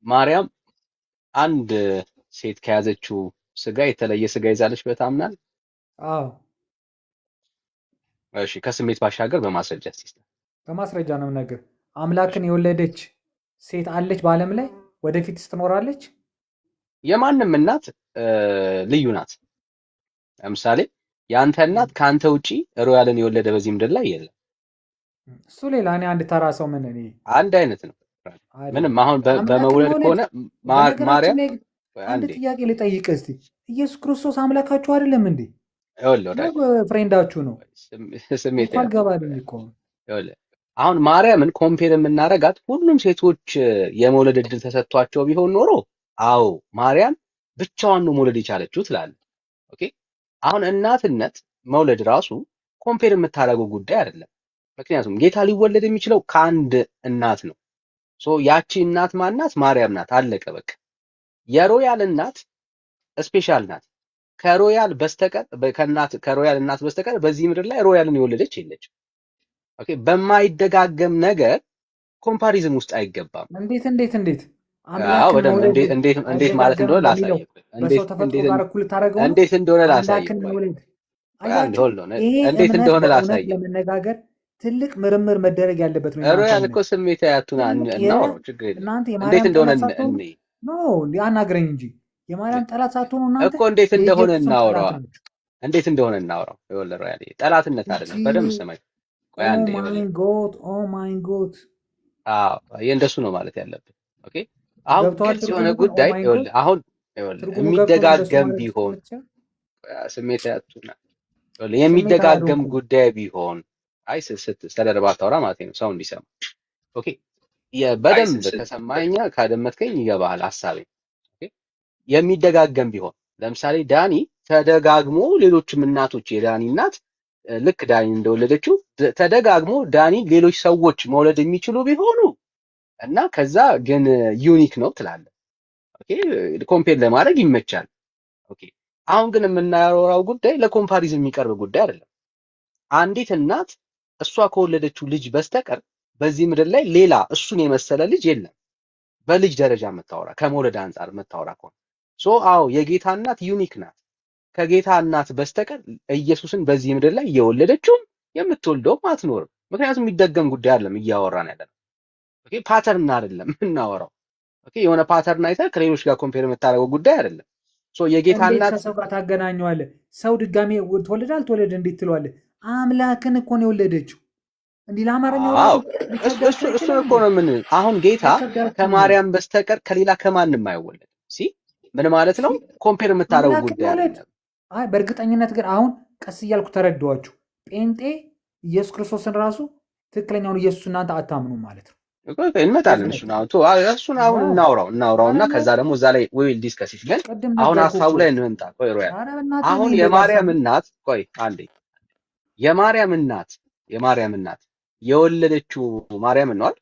ማርያም አንድ ሴት ከያዘችው ስጋ የተለየ ስጋ ይዛለች ብለህ ታምናለህ? አዎ እሺ፣ ከስሜት ባሻገር በማስረጃ ሲስተም በማስረጃ ነው ነገር አምላክን የወለደች ሴት አለች በዓለም ላይ ወደፊትስ ትኖራለች? የማንም እናት ልዩ ናት። ለምሳሌ የአንተ እናት ከአንተ ውጪ ሮያልን የወለደ በዚህ ምድር ላይ የለም። እሱ ሌላ፣ እኔ አንድ ተራ ሰው ምን እኔ አንድ አይነት ነው። ምንም አይደለም። አሁን አምላክን በመውለድ መውለድ ከሆነ በነገራችን ማርያም ላይ አንድ አንዴ ጥያቄ ልጠይቅ እስቲ። ኢየሱስ ክርስቶስ አምላካችሁ አይደለም እንዴ? ይኸውልህ ነው ወዳጅ ፍሬንዳችሁ ነው? ስሜት እኮ አልገባልኝ እኮ። ይኸውልህ አሁን ማርያምን ኮምፔር የምናደርጋት ሁሉም ሴቶች የመውለድ እድል ተሰጥቷቸው ቢሆን ኖሮ አዎ ማርያም ብቻዋን ነው መውለድ የቻለችው ትላለህ። ኦኬ አሁን እናትነት መውለድ ራሱ ኮምፔር የምታደርገው ጉዳይ አይደለም። ምክንያቱም ጌታ ሊወለድ የሚችለው ከአንድ እናት ነው። ሶ ያቺ እናት ማናት? ማርያም ናት። አለቀ በቃ። የሮያል እናት ስፔሻል ናት። ከሮያል በስተቀር ከሮያል እናት በስተቀር በዚህ ምድር ላይ ሮያልን የወለደች የለችም። ኦኬ በማይደጋገም ነገር ኮምፓሪዝም ውስጥ አይገባም። እንዴት አዎ በደንብ እንዴት ማለት እንደሆነ ላሳየህ። በሰው ተፈጥሮ ጋር እኩል ታደርገው ነው? እንዴት እንደሆነ ላሳየህ። አምላክን መውለድ እንዴት እንደሆነ ላሳየህ። ለመነጋገር ትልቅ ምርምር መደረግ ያለበት ነው። ሮያል እኮ ስሜታዊ አቱና ነው ችግር የለም። እንዴት እንደሆነ አናግረኝ እንጂ የማርያም ጠላት ሳትሆኑ እናንተ እኮ እንዴት እንደሆነ እናውራው። ይኸውልህ ሮያል ጠላትነት አይደለም። በደንብ ስማኝ። ቆይ አንዴ ኦ ማይ ጎድ አዎ እንደሱ ነው ማለት ያለብን። ኦኬ አሁን ግልጽ የሆነ ጉዳይ ይኸውልህ አሁን የሚደጋገም ቢሆን ስሜታዊ አቱና የሚደጋገም ጉዳይ ቢሆን አይ ስለደረባ አታውራ ማለት ነው፣ ሰው እንዲሰማ። ኦኬ በደንብ ከሰማኛ ካደመጥከኝ ይገባሃል ሐሳቤ። ኦኬ የሚደጋገም ቢሆን ለምሳሌ ዳኒ ተደጋግሞ ሌሎችም እናቶች የዳኒ እናት ልክ ዳኒ እንደወለደችው ተደጋግሞ ዳኒ ሌሎች ሰዎች መውለድ የሚችሉ ቢሆኑ እና ከዛ ግን ዩኒክ ነው ትላለህ። ኦኬ ኮምፔር ለማድረግ ይመቻል። ኦኬ አሁን ግን የምናወራው ጉዳይ ለኮምፓሪዝም የሚቀርብ ጉዳይ አይደለም። አንዲት እናት እሷ ከወለደችው ልጅ በስተቀር በዚህ ምድር ላይ ሌላ እሱን የመሰለ ልጅ የለም። በልጅ ደረጃ የምታወራ ከመውለድ አንጻር የምታወራ ከሆነ አዎ የጌታ እናት ዩኒክ ናት። ከጌታ እናት በስተቀር ኢየሱስን በዚህ ምድር ላይ የወለደችውም የምትወልደውም አትኖርም። ምክንያቱም የሚደገም ጉዳይ አይደለም እያወራን ያለነው። ኦኬ ፓተርን አይደለም የምናወራው። ኦኬ የሆነ ፓተርን አይተህ ከሌሎች ጋር ኮምፔር የምታደርገው ጉዳይ አይደለም። የጌታ እናት ከሰው ጋር ታገናኘዋለህ። ሰው ድጋሜ ተወለደ አልተወለደ እንዴት ትለዋለህ? አምላክን እኮ ነው የወለደችው። እንዲህ ለአማርኛ እሱ እኮ ነው ምን አሁን ጌታ ከማርያም በስተቀር ከሌላ ከማንም አይወለድም። ምን ማለት ነው? ኮምፔር የምታደርገው ጉዳይ አይደለም። አይ በእርግጠኝነት ግን አሁን ቀስ እያልኩ ተረዳኋችሁ። ጴንጤ ኢየሱስ ክርስቶስን ራሱ ትክክለኛውን ኢየሱስ እናንተ አታምኑ ማለት ነው። እንመጣለን እሱን አሁን እናውራውና ከዛ ደግሞ እዛ ላይ ዊል ዲስከስ ግን አሁን ሐሳቡ ላይ እንምጣ። ቆይ ሮያል አሁን የማርያም እናት ቆይ አንዴ የማርያም እናት የወለደችው ማርያም ነው አይደል?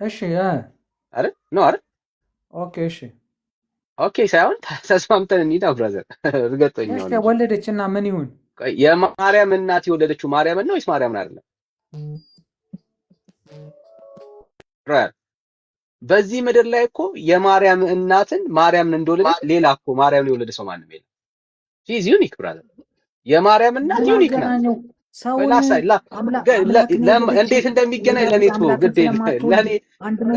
እሺ አይደል ነው አይደል? ኦኬ ሳይሆን ተስማምተን እንሂዳ ብራዘር። እርግጠኛ ነው። እሺ ወለደችና ምን ይሁን? የማርያም እናት የወለደችው ማርያም ነው ወይስ ማርያምን አይደለም? ሮያል በዚህ ምድር ላይ እኮ የማርያም እናትን ማርያምን እንደወለደች ሌላ እኮ ማርያምን የወለደ ሰው ማንም የለም። ሺ ኢዝ ዩኒክ ብራዘር። የማርያም እናት ዩኒክ ናት። እንዴት እንደሚገናኝ ለኔ ቶ ግድ ለኔ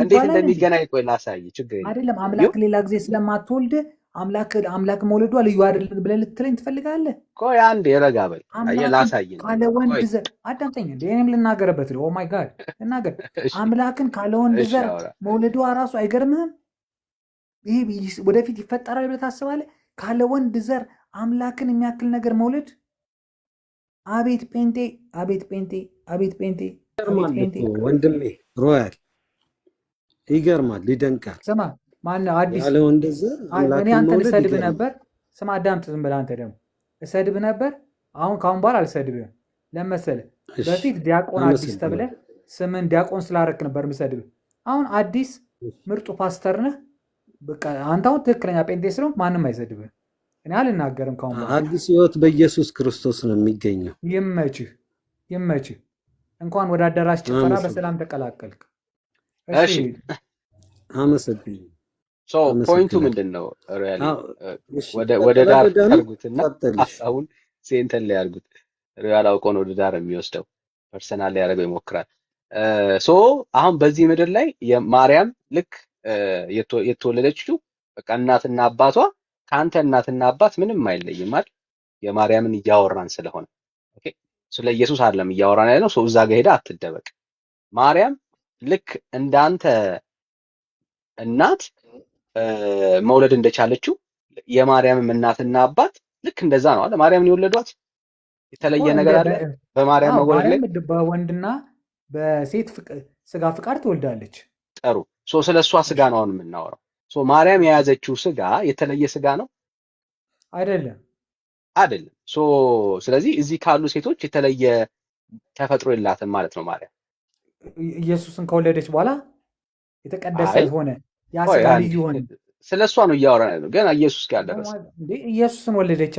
እንዴት እንደሚገናኝ ቆይ ላሳይ። ችግር የለም አይደለም። አምላክ ሌላ ጊዜ ስለማትወልድ አምላክ መውለዷ ልዩ አይደለም ብለህ ልትለኝ ትፈልጋለህ? ቆይ አንዴ ረጋ በል ላሳይ። ካለ ወንድ ዘር አዳምጠኝ እንዴ እኔም ልናገርበት ነው። ኦ ማይ ጋድ ልናገር። አምላክን ካለ ወንድ ዘር መውለዷ ራሱ አይገርምህም? ይህ ወደፊት ይፈጠራል ብለህ ታስባለህ? ካለ ወንድ ዘር አምላክን የሚያክል ነገር መውለድ አቤት ጴንጤ ወንድሜ ሮያል ይገርማል፣ ይደንቃል። ስማ ማነው አዲስ ያለ ወንድ ዘር እኔ አንተን እሰድብህ ነበር። ስማ አዳምጥ፣ ዝም ብለህ አንተ ደግሞ እሰድብህ ነበር። ካሁን በኋላ አልሰድብህም። ለምን መሰለህ? በፊት ዲያቆን አዲስ ተብለህ ስምን ዲያቆን ስላረክ ነበር የምሰድብህ። አሁን አዲስ ምርጡ ፓስተር ነህ። በቃ አንተ አሁን ትክክለኛ ጴንጤ ስለሆንክ ማንም አይሰድብህም። እኔ አልናገርም ካሁን በኋላ። አዲስ ህይወት በኢየሱስ ክርስቶስ ነው የሚገኘው። ይመችህ። እንኳን ወደ አዳራሽ ጭፈራ በሰላም ተቀላቀልክ። እሺ አመሰግናለሁ። ሶ ፖይንቱ ምንድነው? ሪያሊ ወደ ዳር ያርጉትና ሐሳቡን ሴንተር ላይ ያርጉት። ሪያል አውቆ ነው ወደ ዳር የሚወስደው፣ ፐርሰናል ላይ ያደርገው ይሞክራል። ሶ አሁን በዚህ ምድር ላይ የማርያም ልክ የተወለደችው በቃ እናትና አባቷ ከአንተ እናትና አባት ምንም አይለይም አይደል? የማርያምን እያወራን ስለሆነ ኦኬ፣ ስለ ኢየሱስ አይደለም እያወራን ያለው። ሰው እዛ ጋር ሄዳ አትደበቅ። ማርያም ልክ እንዳንተ እናት መውለድ እንደቻለችው የማርያምም እናትና አባት ልክ እንደዛ ነው አይደል? ማርያምን የወለዷት የተለየ ነገር አለ በማርያም መወለድ ላይ? በወንድና በሴት ስጋ ፍቃድ ትወልዳለች። ጥሩ። ሶ ስለሷ ስጋ ነው አሁን የምናወራው። ሶ ማርያም የያዘችው ስጋ የተለየ ስጋ ነው አይደለም? አይደለም። ሶ ስለዚህ እዚህ ካሉ ሴቶች የተለየ ተፈጥሮ የላትም ማለት ነው ማርያም። ኢየሱስን ከወለደች በኋላ የተቀደሰ ሆነ፣ ያ ስጋ ልዩ ሆነ። ስለሷ ነው እያወራን ያለው። ገና ኢየሱስ ጋር አልደረስንም እንዴ? ኢየሱስን ወለደቻ።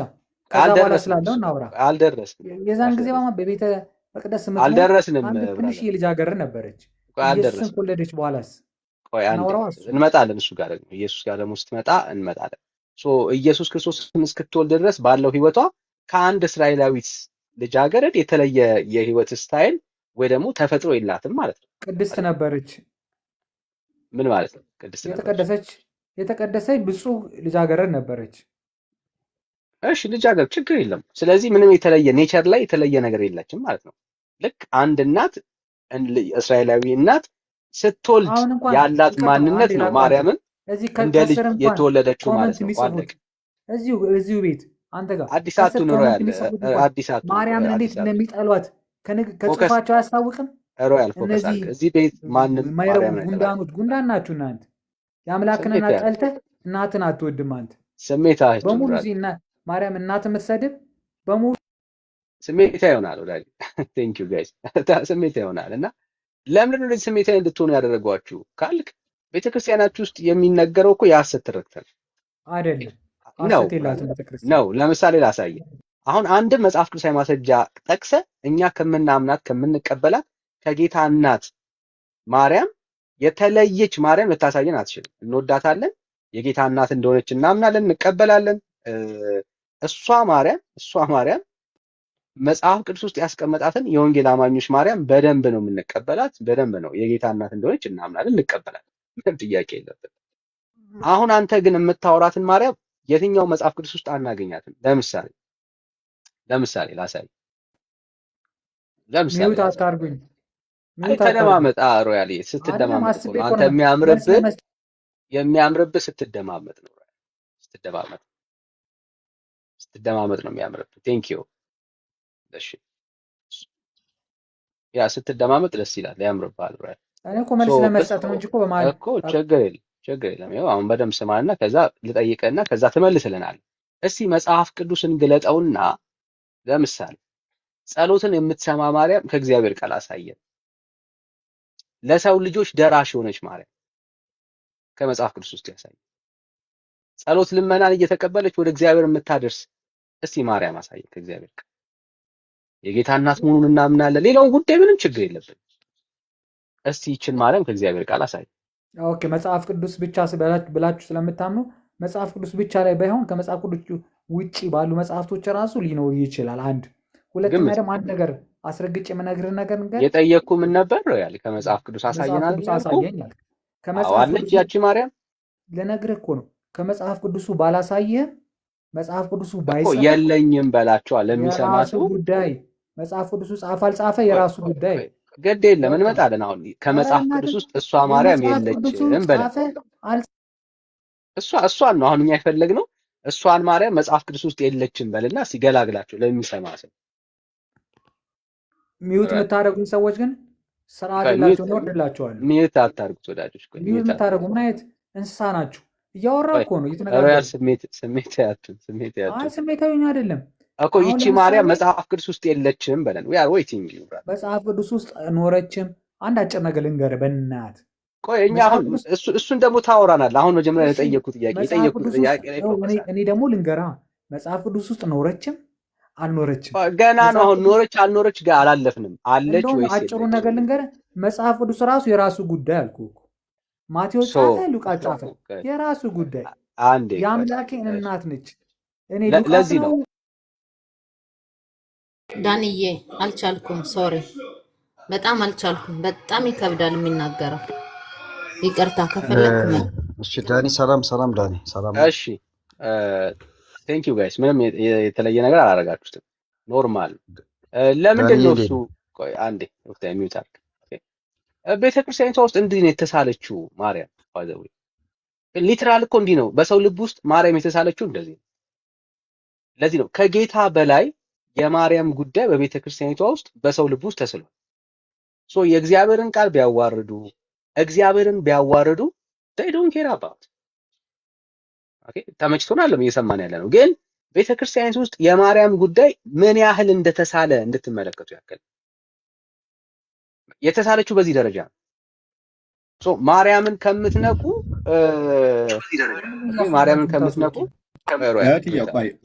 ከዛ በኋላ ስላለው እናውራ። አልደረስንም። የዛን ጊዜ በቤተ መቅደስ አልደረስንም። ትንሽ የልጃገረድ ነበረች። ኢየሱስን ከወለደች በኋላስ እንመጣለን። እሱ ጋር ደግሞ ኢየሱስ ጋር ደግሞ ስትመጣ እንመጣለን። ሶ ኢየሱስ ክርስቶስን እስክትወልድ ድረስ ባለው ህይወቷ ከአንድ እስራኤላዊት ልጃገረድ የተለየ የህይወት ስታይል ወይ ደግሞ ተፈጥሮ የላትም ማለት ነው። ቅድስት ነበረች። ምን ማለት ነው? ቅድስት ነበረች፣ የተቀደሰች ብፁዕ ልጃገረድ ነበረች። እሺ ልጃገረድ ችግር የለም። ስለዚህ ምንም የተለየ ኔቸር ላይ የተለየ ነገር የለችም ማለት ነው። ልክ አንድ እናት እስራኤላዊ እናት ስትወልድ ያላት ማንነት ነው ማርያምን እንደ ልጅ የተወለደችው ማለት ነው። ባለቅ እዚሁ ቤት አንተ ጋር አዲስ አበባ ኑሮ ያለ አዲስ አበባ ማርያምን እንዴት እንደሚጠሏት ከጽፋቸው አያስታውቅም? ሮያል ፎከስ እዚህ ቤት ማንም ማርያም ጉንዳን ናችሁ እናንተ። የአምላክን እናት ጠልተህ እናትን አትወድም አንተ። ስሜታ በሙሉ እዚህ ማርያም እናት የምትሰድብ በሙሉ ስሜታ ይሆናል። ወዳጅ ቴንክ ዩ ጋይስ ስሜታ ይሆናል። እና ለምን ነው ስሜታዊ እንድትሆኑ ያደረጓችሁ ካልክ ቤተክርስቲያናችሁ ውስጥ የሚነገረው እኮ የሐሰት ትርክት አይደለም ነው። ለምሳሌ ላሳየ። አሁን አንድ መጽሐፍ ቅዱሳዊ ማስረጃ ጠቅሰ እኛ ከምናምናት ከምንቀበላት ከጌታ እናት ማርያም የተለየች ማርያም ልታሳየን አትችልም። እንወዳታለን፣ የጌታ እናት እንደሆነች እናምናለን፣ እንቀበላለን። እሷ ማርያም መጽሐፍ ቅዱስ ውስጥ ያስቀመጣትን የወንጌል አማኞች ማርያም በደንብ ነው የምንቀበላት፣ በደንብ ነው የጌታ እናት እንደሆነች እናምናለን፣ እንቀበላለን። ምንም ጥያቄ የለብን። አሁን አንተ ግን የምታወራትን ማርያም የትኛው መጽሐፍ ቅዱስ ውስጥ አናገኛትም። ለምሳሌ ላሳይ። ሚውት አታርጉኝ። ተደማመጥ። ሮያል ስትደማመጥ ነው አንተ የሚያምርብህ ስትደማመጥ ነው። ስትደማመጥ ነው የሚያምርብህ። ቴንክ ዩ። እሺ ያ ስትደማመጥ ደስ ይላል፣ ያምርብሃል። ሮያል እኔ እኮ መልስ ለመስጠት ነው እንጂ እኮ በማለት እኮ ችግር የለም። ይኸው አሁን በደምብ ስማና ከዛ ልጠይቅህና ከዛ ትመልስልናል። እስቲ መጽሐፍ ቅዱስን ግለጠውና ለምሳሌ ጸሎትን የምትሰማ ማርያም ከእግዚአብሔር ቃል አሳየን። ለሰው ልጆች ደራሽ የሆነች ማርያም ከመጽሐፍ ቅዱስ ውስጥ ያሳየን። ጸሎት ልመናን እየተቀበለች ወደ እግዚአብሔር የምታደርስ እስቲ ማርያም አሳየን ከእግዚአብሔር ቃል። የጌታ እናት መሆኑን እናምናለን። ሌላውን ጉዳይ ምንም ችግር የለብን። እስቲ ይችን ማርያም ከእግዚአብሔር ቃል አሳየን። ኦኬ መጽሐፍ ቅዱስ ብቻ ብላችሁ ስለምታምኑ መጽሐፍ ቅዱስ ብቻ ላይ ባይሆን ከመጽሐፍ ቅዱስ ውጪ ባሉ መጽሐፍቶች ራሱ ሊኖር ይችላል። አንድ ሁለተኛ ደግሞ አንድ ነገር አስረግጬ የምነግርህ ነገር የጠየቅኩ ምን ነበር ያለ ከመጽሐፍ ቅዱስ አሳየናል። ከመጽሐፍ ቅዱስ ያቺ ማርያም ልነግርህ እኮ ነው። ከመጽሐፍ ቅዱሱ ባላሳየህ መጽሐፍ ቅዱሱ ባይጻፍ የለኝም በላቸዋል ለሚሰማ ሰው ጉዳይ። መጽሐፍ ቅዱሱ ጻፈ አልጻፈ የራሱ ጉዳይ፣ ግድ የለም እንመጣለን። አሁን ከመጽሐፍ ቅዱስ ውስጥ እሷ ማርያም የለችም በለ እሷን ነው አሁን እኛ የፈለግነው። እሷን ማርያም መጽሐፍ ቅዱስ ውስጥ የለችም በልና ሲገላግላቸው ለሚሰማ ሰው። ሚውት የምታደርጉኝ ሰዎች ግን ስርዓት የላቸው ነው። ወድላቸዋለሁ። ሚውት አታርጉት ወዳጆች። ሚውት የምታደርጉ ምን አይነት እንስሳ ናችሁ? እያወራሁ እኮ ነው እየተነጋገርን። ስሜታዊ አይደለም እኮ ይቺ ማርያም መጽሐፍ ቅዱስ ውስጥ የለችም በለን። we are waiting you መጽሐፍ ቅዱስ ውስጥ ኖረችም። አንድ አጭር ነገር ልንገርህ በእናት ቆይ። እኛ አሁን እሱን ደግሞ ታወራናል። አሁን መጀመሪያ የጠየኩት ጥያቄ እኔ ደግሞ ልንገርህ መጽሐፍ ቅዱስ ውስጥ ኖረችም አልኖረችም ገና ነው። አሁን ኖረች አልኖረች ጋር አላለፍንም። አለች ወይስ አጭሩ ነገር ልንገርህ መጽሐፍ ቅዱስ ራሱ የራሱ ጉዳይ አልኩህ እኮ። ማቴዎስ ጻፈ፣ ሉቃስ ጻፈ፣ የራሱ ጉዳይ። አንዴ የአምላኬን እናት ነች። እኔ ሉቃስ ለዚህ ነው ዳንዬ አልቻልኩም። ሶሪ በጣም አልቻልኩም። በጣም ይከብዳል የሚናገረው። ይቅርታ ከፈለክ። እሺ ዳኒ ሰላም ዳኒ ሰላም። እሺ ቴንክ ዩ ጋይስ። ምንም የተለየ ነገር አላደረጋችሁትም። ኖርማል። ለምንድን ነው እሱ? ቆይ አንዴ ወቅታዊ ሚውት አድርግ። ቤተክርስቲያኒቷ ውስጥ እንዲህ ነው የተሳለችው ማርያም። ባይዘው ሊትራል እኮ እንዲህ ነው በሰው ልብ ውስጥ ማርያም የተሳለችው እንደዚህ ነው። ለዚህ ነው ከጌታ በላይ የማርያም ጉዳይ በቤተክርስቲያኒቷ ውስጥ በሰው ልብ ውስጥ ተስሏል። ሶ የእግዚአብሔርን ቃል ቢያዋርዱ እግዚአብሔርን ቢያዋርዱ they don't care about ኦኬ። ተመችቶናል እየሰማን ያለ ነው። ግን ቤተክርስቲያን ውስጥ የማርያም ጉዳይ ምን ያህል እንደተሳለ እንድትመለከቱ ያክል የተሳለችው በዚህ ደረጃ ነው። ሶ ማርያምን ከምትነቁ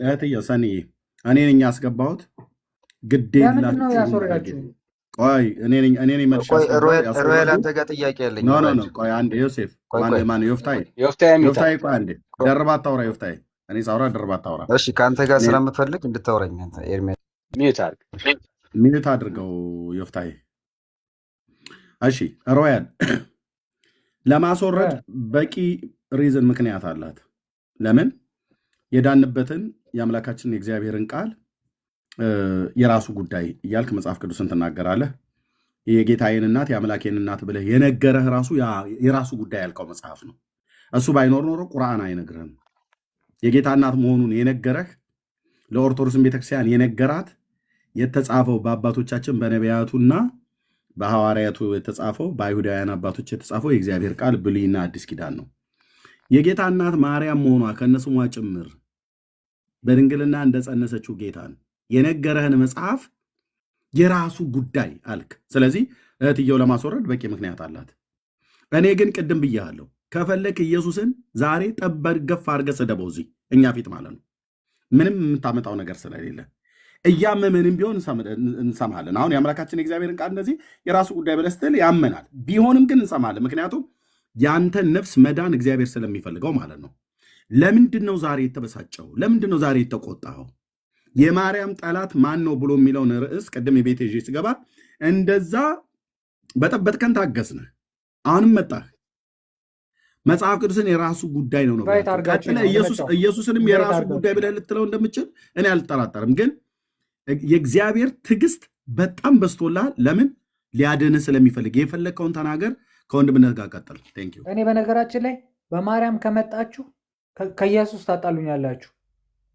እህትዬው ሰኒ እኔ ነኝ ያስገባሁት። ለምንድን ነው ያስወረዳችሁ? ቆይ እኔ ነኝ መልሼ ሮያል አንተ ጋር ጥያቄ ያለኝ። ኖ ቆይ አንዴ ዮሴፍ ማን ዮፍታይ ቆይ አንዴ ደርባ አታውራ ዮፍታይ። እኔ ሳውራ ደርባ አታውራ። እሺ ከአንተ ጋር ስለምፈልግ እንድታወራኝ አንተ ኤርሚያስ ሚዩት አድርገው ዮፍታይ። እሺ ሮያል ለማስወረድ በቂ ሪዝን ምክንያት አላት። ለምን የዳንበትን የአምላካችን የእግዚአብሔርን ቃል የራሱ ጉዳይ እያልክ መጽሐፍ ቅዱስን ትናገራለህ። የጌታዬን እናት የአምላኬን እናት ብለህ የነገረህ ራሱ የራሱ ጉዳይ ያልከው መጽሐፍ ነው። እሱ ባይኖር ኖሮ ቁርአን አይነግርህም። የጌታ እናት መሆኑን የነገረህ ለኦርቶዶክስን ቤተክርስቲያን የነገራት የተጻፈው በአባቶቻችን በነቢያቱና በሐዋርያቱ የተጻፈው በአይሁዳውያን አባቶች የተጻፈው የእግዚአብሔር ቃል ብሉይና አዲስ ኪዳን ነው። የጌታ እናት ማርያም መሆኗ ከነስሟ ጭምር በድንግልና እንደጸነሰችው ጌታን የነገረህን መጽሐፍ የራሱ ጉዳይ አልክ። ስለዚህ እህትየው ለማስወረድ በቂ ምክንያት አላት። እኔ ግን ቅድም ብያለሁ፣ ከፈለክ ኢየሱስን ዛሬ ጠበር ገፍ አድርገህ ስደበው እዚህ እኛ ፊት ማለት ነው። ምንም የምታመጣው ነገር ስለሌለ እያመመንም ቢሆን እንሰማለን። አሁን የአምላካችን የእግዚአብሔርን ቃል እንደዚህ የራሱ ጉዳይ ብለህ ስትል ያመናል። ቢሆንም ግን እንሰማለን። ምክንያቱም ያንተን ነፍስ መዳን እግዚአብሔር ስለሚፈልገው ማለት ነው። ለምንድን ነው ዛሬ የተበሳጨው? ለምንድን ነው ዛሬ የተቆጣው? የማርያም ጠላት ማን ነው ብሎ የሚለውን ርዕስ ቅድም የቤት ይዤ ስገባ እንደዛ በጠበጥከን ታገስነ። አሁንም መጣህ መጽሐፍ ቅዱስን የራሱ ጉዳይ ነው ነው ኢየሱስንም የራሱ ጉዳይ ብለህ ልትለው እንደምችል እኔ አልጠራጠርም። ግን የእግዚአብሔር ትዕግስት በጣም በዝቶልሃል። ለምን? ሊያድንህ ስለሚፈልግ። የፈለግከውን ተናገር። ከወንድምነት ጋር ቀጥል። ቴንክ ዩ። እኔ በነገራችን ላይ በማርያም ከመጣችሁ ከኢየሱስ ታጣሉኛላችሁ።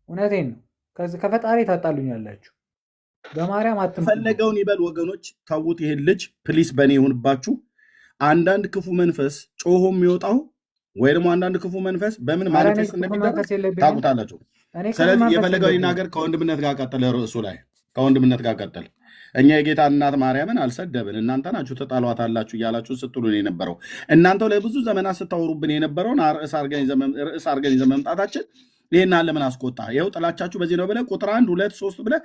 እውነቴን ነው። ከፈጣሪ ታጣሉኛላችሁ። በማርያም ፈለገውን ይበል። ወገኖች ታውት ይሄን ልጅ ፕሊስ፣ በእኔ ይሁንባችሁ። አንዳንድ ክፉ መንፈስ ጮሆ የሚወጣው ወይ ደግሞ አንዳንድ ክፉ መንፈስ በምን ማኒፌስት እንደሚደረግ ታውቁታላችሁ። ስለዚህ የፈለገውን ይናገር። ከወንድምነት ጋር ቀጥል። ርዕሱ ላይ ከወንድምነት ጋር ቀጥል። እኛ የጌታ እናት ማርያምን አልሰደብን፣ እናንተ ናችሁ ተጣሏታላችሁ እያላችሁ ስትሉን የነበረው እናንተው ለብዙ ዘመናት ስታወሩብን የነበረውን ርዕስ አርገን ይዘን መምጣታችን ይህን ለምን አስቆጣ? ይኸው ጥላቻችሁ በዚህ ነው ብለህ ቁጥር 1 2 3 ብለህ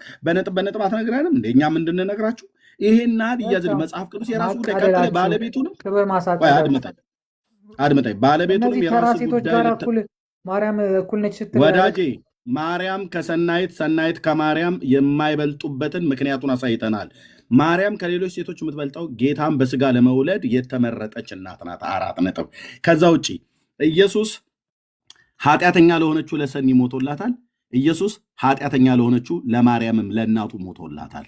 በነጥብ አትነግረንም እንደ እኛ እንድንነግራችሁ ይሄን እያዝን መጽሐፍ ቅዱስ የራሱ ጉዳይ ቀጥለ ባለቤቱንም አድምጠኝ ባለቤቱንም የራሱ ጉዳይ ማርያም እኩል ነች ስትል ወዳጄ ማርያም ከሰናይት ሰናይት ከማርያም የማይበልጡበትን ምክንያቱን አሳይተናል። ማርያም ከሌሎች ሴቶች የምትበልጠው ጌታን በስጋ ለመውለድ የተመረጠች እናት ናት። 4 ነጥብ። ከዛ ውጭ ኢየሱስ ኃጢአተኛ ለሆነችው ለሰኒ ሞቶላታል። ኢየሱስ ኃጢአተኛ ለሆነችው ለማርያምም ለእናቱ ሞቶላታል።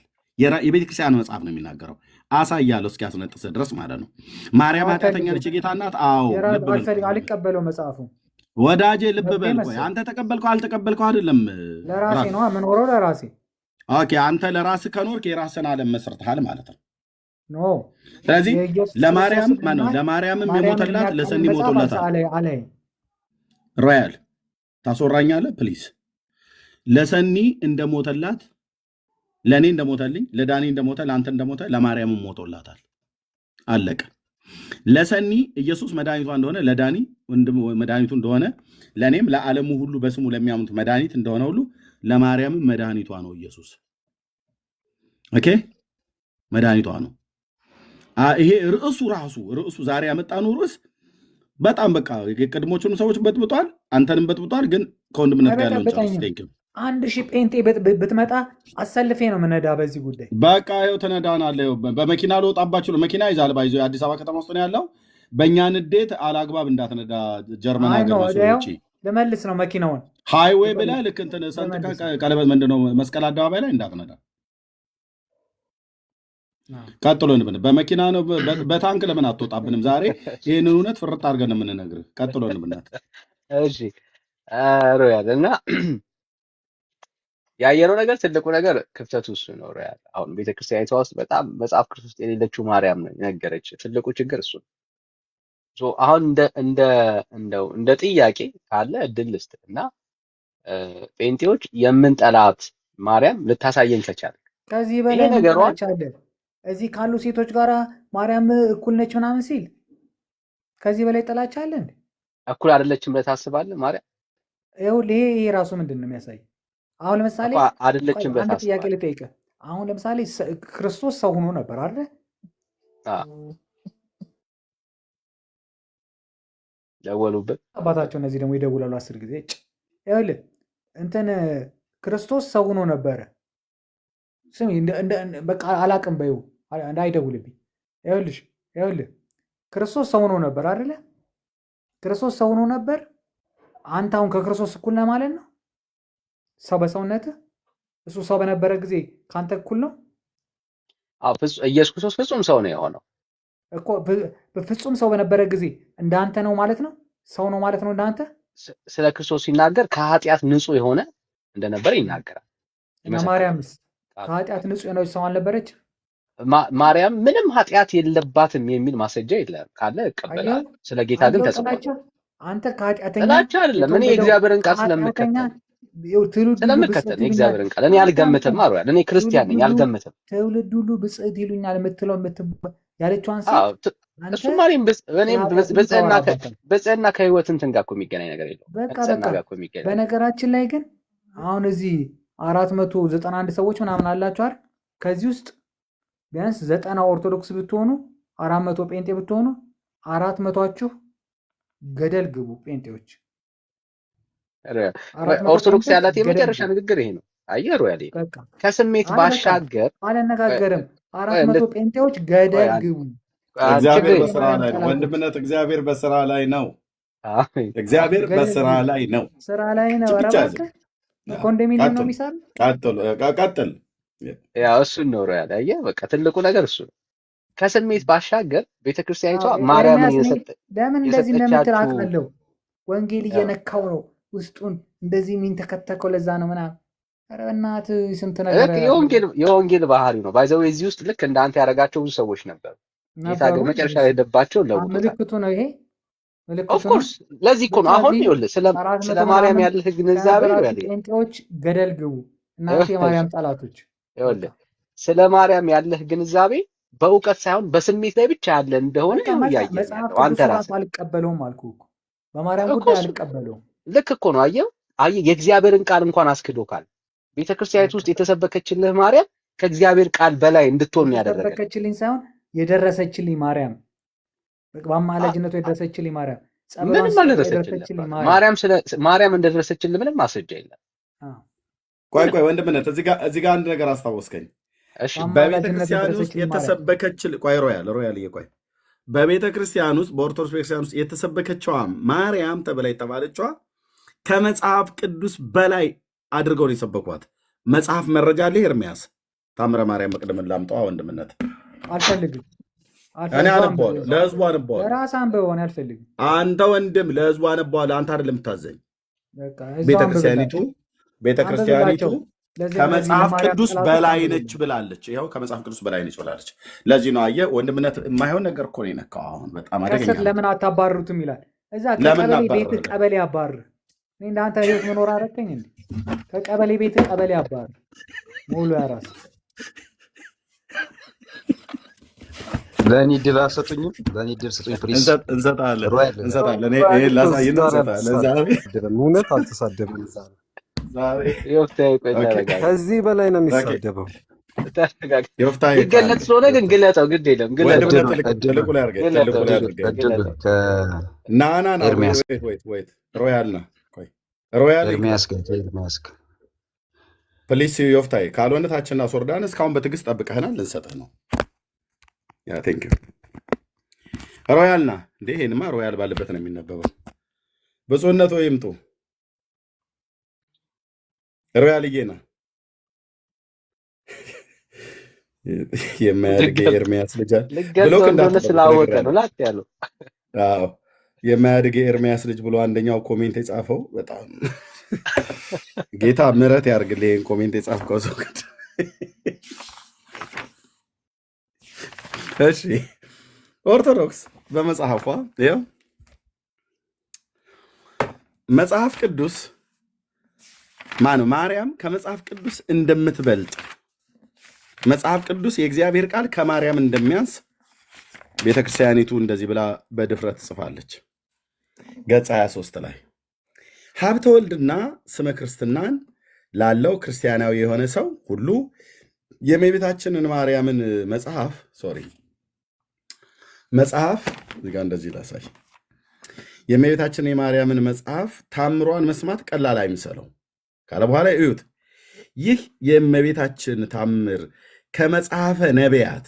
የቤተክርስቲያን መጽሐፍ ነው የሚናገረው። አሳያለሁ እስኪያስነጥስ ድረስ ማለት ነው። ማርያም ኃጢአተኛ ነች የጌታ እናት። አዎ አልቀበለው መጽሐፉ ወዳጄ ልብ በል። ቆይ አንተ ተቀበልከው አልተቀበልከው አይደለም። ለራሴ ነው የምኖረው ለራሴ። ኦኬ አንተ ለራስህ ከኖርክ የራስህን ዓለም መስርተሃል ማለት ነው። ኖ ስለዚህ ለማርያም ማነው ለማርያምም የሞተላት ለሰኒ ሞቶላታል። ሮያል ታስወራኛለህ ፕሊዝ። ለሰኒ እንደሞተላት ለእኔ እንደሞተልኝ ለዳኒ እንደሞተ ለአንተ እንደሞተ ለማርያምም ሞቶላታል። አለቀ። ለሰኒ ኢየሱስ መድኃኒቷ እንደሆነ ለዳኒ መድኃኒቱ እንደሆነ ለእኔም ለዓለሙ ሁሉ በስሙ ለሚያምኑት መድኃኒት እንደሆነ ሁሉ ለማርያምም መድኃኒቷ ነው ኢየሱስ። ኦኬ መድኃኒቷ ነው። ይሄ ርዕሱ ዛሬ ያመጣነው ርዕስ በጣም በቃ የቀድሞቹን ሰዎች በጥብጧል፣ አንተንም በጥብጧል። ግን ከወንድምነት ጋር ያለውን ጨርስ። 1000 ጴንጤ ብትመጣ አሰልፌ ነው ምነዳ በዚህ ጉዳይ። በቃ ይኸው ትነዳናለህ። በመኪና ልወጣባችሁ ነው። መኪና ይዛል ባይዞ የአዲስ አበባ ከተማ ውስጥ ነው ያለው። በእኛ ንዴት አላግባብ እንዳትነዳ። ጀርመን ሀገር ውጭ ልመልስ ነው መኪናውን ሃይዌይ ብለህ ልክ እንትን ሰንጥቀህ ቀለበት ምንድነው መስቀል አደባባይ ላይ እንዳትነዳ። ቀጥሎ እንብን በመኪና ነው በታንክ ለምን አትወጣብንም? ዛሬ ይህንን እውነት ፍርጥ አድርገን የምንነግርህ። ቀጥሎ እንብናት። እሺ ሮያል እና ያየነው ነገር ትልቁ ነገር ክፍተቱ እሱ ነው። ሮያል አሁን ቤተክርስቲያኒቷ ውስጥ በጣም መጽሐፍ ቅዱስ ውስጥ የሌለችው ማርያም ነው የነገረች። ትልቁ ችግር እሱ ነው። አሁን እንደ ጥያቄ ካለ እድል ልስጥ እና ጴንጤዎች የምንጠላት ማርያም ልታሳየን ከቻለ ከዚህ በላይ ነገሯቻለን እዚህ ካሉ ሴቶች ጋር ማርያም እኩል ነች ምናምን ሲል ከዚህ በላይ ጥላቻ አለ እንዴ? እኩል አይደለችም ብለህ ታስባለህ? ማርያም ይሄ ራሱ ምንድን ነው የሚያሳይ? አሁን ለምሳሌ አይደለችም ብለህ ታስባለህ? ጥያቄ ልጠይቅህ። አሁን ለምሳሌ ክርስቶስ ሰው ሆኖ ነበር አይደል? ደወሉበት አባታቸው። እነዚህ ደግሞ ይደውላሉ 10 ጊዜ። ይኸውልህ እንትን ክርስቶስ ሰው ሆኖ ነበረ። ስሚ በቃ አላቅም በይው እንዳይደውልብኝ። ይኸውልህ ክርስቶስ ሰው ሆኖ ነበር አይደለ? ክርስቶስ ሰው ሆኖ ነበር። አንተ አሁን ከክርስቶስ እኩል ነህ ማለት ነው? ሰው በሰውነትህ እሱ ሰው በነበረ ጊዜ ከአንተ እኩል ነው? ኢየሱስ ክርስቶስ ፍጹም ሰው ነው የሆነው እኮ። ፍጹም ሰው በነበረ ጊዜ እንዳንተ ነው ማለት ነው? ሰው ነው ማለት ነው እንዳንተ? ስለ ክርስቶስ ሲናገር ከኃጢአት ንጹህ የሆነ እንደነበር ይናገራል። እና ማርያምስ ከኃጢአት ንጹህ የሆነች ሰው አልነበረች? ማርያም ምንም ኃጢአት የለባትም የሚል ማስረጃ የለም። ካለ እቀበላለሁ። ስለ ጌታ ግን ተጽፏል። አንተ ከኃጢአተኛ ጥላቻ አይደለም። እኔ የእግዚአብሔርን ቃል ስለምከተል የእግዚአብሔርን ቃል እኔ አልገምትም። አሮያል እኔ ክርስቲያን ነኝ፣ አልገምትም። ትውልድ ሁሉ ብጽዕት ይሉኛል የምትለው ያለችዋን እሱ ማርያም እኔም ብጽዕና ከህይወት እንትን ጋር እኮ የሚገናኝ ነገር የለውም። በነገራችን ላይ ግን አሁን እዚህ 491 ሰዎች ምናምን አላችሁ አይደል? ከዚህ ውስጥ ቢያንስ 90 ኦርቶዶክስ ብትሆኑ 400 ጴንጤ ብትሆኑ 400ችሁ ገደል ግቡ ጴንጤዎች። ኦርቶዶክስ ያላት የመጨረሻ ንግግር ይሄ ነው። አየህ ሮያል ከስሜት ባሻገር አልነጋገርም። 400 ጴንጤዎች ገደል ግቡ። እግዚአብሔር በስራ ላይ ነው ወንድምነት። እግዚአብሔር በስራ ላይ ነው። እግዚአብሔር በስራ ላይ ነው። ስራ ላይ ነው። ኮንዶሚኒየም ነው የሚሰራ። ቀጥል። ያው እሱን ነው ሮያል። አየህ በቃ ትልቁ ነገር እሱ ነው። ከስሜት ባሻገር ቤተክርስቲያኒቷ ማርያምን ለምን እንደዚህ እንደምትል አውቃለሁ። ወንጌል እየነካው ነው ውስጡን እንደዚህ የሚንተከተከው ለዛ ነው ምናምን። ኧረ በእናትህ ስንት ነገር የወንጌል ባህሪ ነው። ባይዘው እዚህ ውስጥ ልክ እንዳንተ ያደረጋቸው ብዙ ሰዎች ነበሩ። ጌታ ግን መጨረሻ ላይ ደባቸው ለውጥ ምልክቱ ነው ይሄ። ኦፍ ኮርስ ለዚህ እኮ ነው አሁን ይኸውልህ ስለ ማርያም ያለህ ግንዛቤ ነው ያለኝ። ጴንጤዎች ገደል ግቡ እናንተ የማርያም ጠላቶች። ይኸውልህ ስለ ማርያም ያለህ ግንዛቤ በእውቀት ሳይሆን በስሜት ላይ ብቻ ያለ እንደሆነ ያያየህ አንተ ራስህ። አልቀበለውም አልኩህ እኮ በማርያም ጉዳይ አልቀበለውም። ልክ እኮ ነው። አየህ የእግዚአብሔርን ቃል እንኳን አስክዶካል። ቤተክርስቲያኒቱ ውስጥ የተሰበከችልህ ማርያም ከእግዚአብሔር ቃል በላይ እንድትሆን ያደረገ የተሰበከችልኝ ሳይሆን የደረሰችልኝ ማርያም በአማላጅነቱ የደረሰችልኝ ማርያም ምንም አልደረሰችልኝ። ማርያም እንደደረሰችልህ ምንም ማስረጃ የለም። ቆይ ወንድምነት እዚህ ጋር አንድ ነገር አስታወስከኝ። በቤተክርስቲያን ውስጥ የተሰበከችልህ ሮያል ቆይ በቤተክርስቲያን ውስጥ በኦርቶዶክስ ቤተክርስቲያን ውስጥ የተሰበከችዋ ማርያም ተብላ የተባለችዋ ከመጽሐፍ ቅዱስ በላይ አድርገው ነው የሰበኳት። መጽሐፍ መረጃ አለ። ኤርሚያስ ታምረ ማርያም መቅደምን ላምጣዋ ወንድምነት አልፈልግም። እኔ አነባዋለሁ፣ ለህዝቡ አነባዋለሁ። ራስህ አንብበው አልፈልግም። አንተ ወንድም ለህዝቡ አነባዋለሁ። አንተ አይደለም የምታዘኝ። ቤተክርስቲያኒቱ ከመጽሐፍ ቅዱስ በላይ ነች ብላለች። ይኸው ከመጽሐፍ ቅዱስ በላይ ነች ብላለች። ለዚህ ነው አየህ ወንድምነት የማይሆን ነገር እኮ ነው የነካው። አሁን በጣም አደገኛ ለምን አታባርሩትም ይላል። እዛ ከቀበሌ ቤት ቀበሌ አባርር። እኔ እንዳንተ ህይወት መኖር አረከኝ እንዴ? ከቀበሌ ቤት ቀበሌ አባርር። ሙሉ ያራስ ለእኔ ድል አሰጡኝም። ለእኔ ድል ስጡኝ ፕሊዝ። እንሰጣለን። ይሄ ላሳይ ነው እንሰጣለን። ዛሬ እውነት አልተሳደበም። ከዚህ በላይ ነው የሚሳደበው። የወፍታዬ ይገለጥ ስለሆነ ግን ግለጠው፣ ግድ የለም ግለጠው። ትልቁ ላይ አድርገኝ፣ ትልቁ ላይ አድርገኝ። ና ወይት ሮያል ና ቆይ ሮያል ኤርሚያስ ጋር ፕሊስ ዮፍታዬ፣ ካልሆነ ታችና ሶርዳን እስካሁን በትዕግስት ጠብቀህናል፣ ልንሰጥህ ነው። ያ ቴንክ ዩ ሮያል ና እንዴ። ይሄንማ ሮያል ባለበት ነው የሚነበበው። ብፁዕነቶ ይምጡ። ሮያልዬ ና የማያድግ የኤርሚያስ ልጅ ብሎ እንደሆነ ስላወቀ ነው ላት ያለው። አዎ የማያድግ የኤርሚያስ ልጅ ብሎ አንደኛው ኮሜንት የጻፈው በጣም ጌታ ምሕረት ያርግልህ። ይሄን ኮሜንት የጻፍከው ሰው እሺ ኦርቶዶክስ በመጽሐፏ ይኸው መጽሐፍ ቅዱስ ማርያም ከመጽሐፍ ቅዱስ እንደምትበልጥ መጽሐፍ ቅዱስ የእግዚአብሔር ቃል ከማርያም እንደሚያንስ ቤተክርስቲያኒቱ እንደዚህ ብላ በድፍረት ጽፋለች። ገጽ 23 ላይ ሀብተ ወልድና ስመ ክርስትናን ላለው ክርስቲያናዊ የሆነ ሰው ሁሉ የእመቤታችንን ማርያምን መጽሐፍ እዚህ ጋር እንደዚህ ላሳይ። የእመቤታችንን የማርያምን መጽሐፍ ታምሯን መስማት ቀላል አይምሰለው ካለ በኋላ እዩት። ይህ የእመቤታችን ታምር ከመጽሐፈ ነቢያት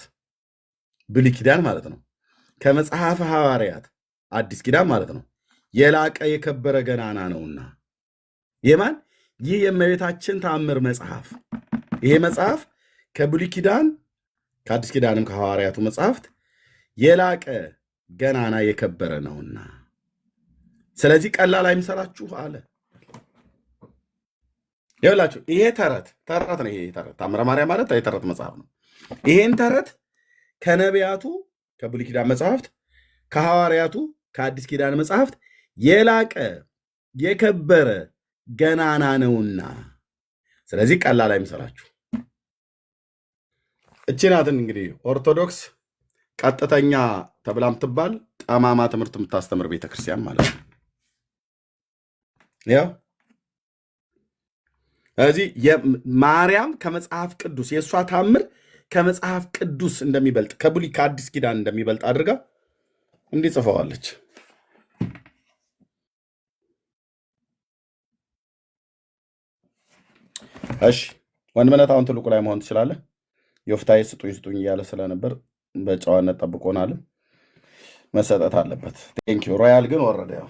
ብሉይ ኪዳን ማለት ነው፣ ከመጽሐፈ ሐዋርያት አዲስ ኪዳን ማለት ነው የላቀ የከበረ ገናና ነውና። የማን ይህ የእመቤታችን ታምር መጽሐፍ፣ ይሄ መጽሐፍ ከብሉይ ኪዳን ከአዲስ ኪዳንም ከሐዋርያቱ መጽሐፍት የላቀ ገናና የከበረ ነውና ስለዚህ ቀላል አይምሰላችሁ አለ። ይኸውላችሁ ይሄ ተረት ነው። ይሄ ተረት ታምረ ማርያም ማለት የተረት መጽሐፍ ነው። ይሄን ተረት ከነቢያቱ ከብሉይ ኪዳን መጽሐፍት ከሐዋርያቱ ከአዲስ ኪዳን መጽሐፍት የላቀ የከበረ ገናና ነውና ስለዚህ ቀላል አይምሰላችሁ። እቺ ናትን እንግዲህ ኦርቶዶክስ ቀጥተኛ ተብላ ምትባል ጠማማ ትምህርት የምታስተምር ቤተክርስቲያን ማለት ነው። ያው ስለዚህ ማርያም ከመጽሐፍ ቅዱስ የእሷ ታምር ከመጽሐፍ ቅዱስ እንደሚበልጥ ከብሉይ ከአዲስ ኪዳን እንደሚበልጥ አድርጋ እንዲህ ጽፈዋለች። እሺ ወንድምነት አሁን ትልቁ ላይ መሆን ትችላለህ። ዮፍታሔ ስጡኝ እያለ ስለነበር በጨዋነት ጠብቆናል፣ መሰጠት አለበት። ቴንኪው ሮያል ግን ወረደ ያው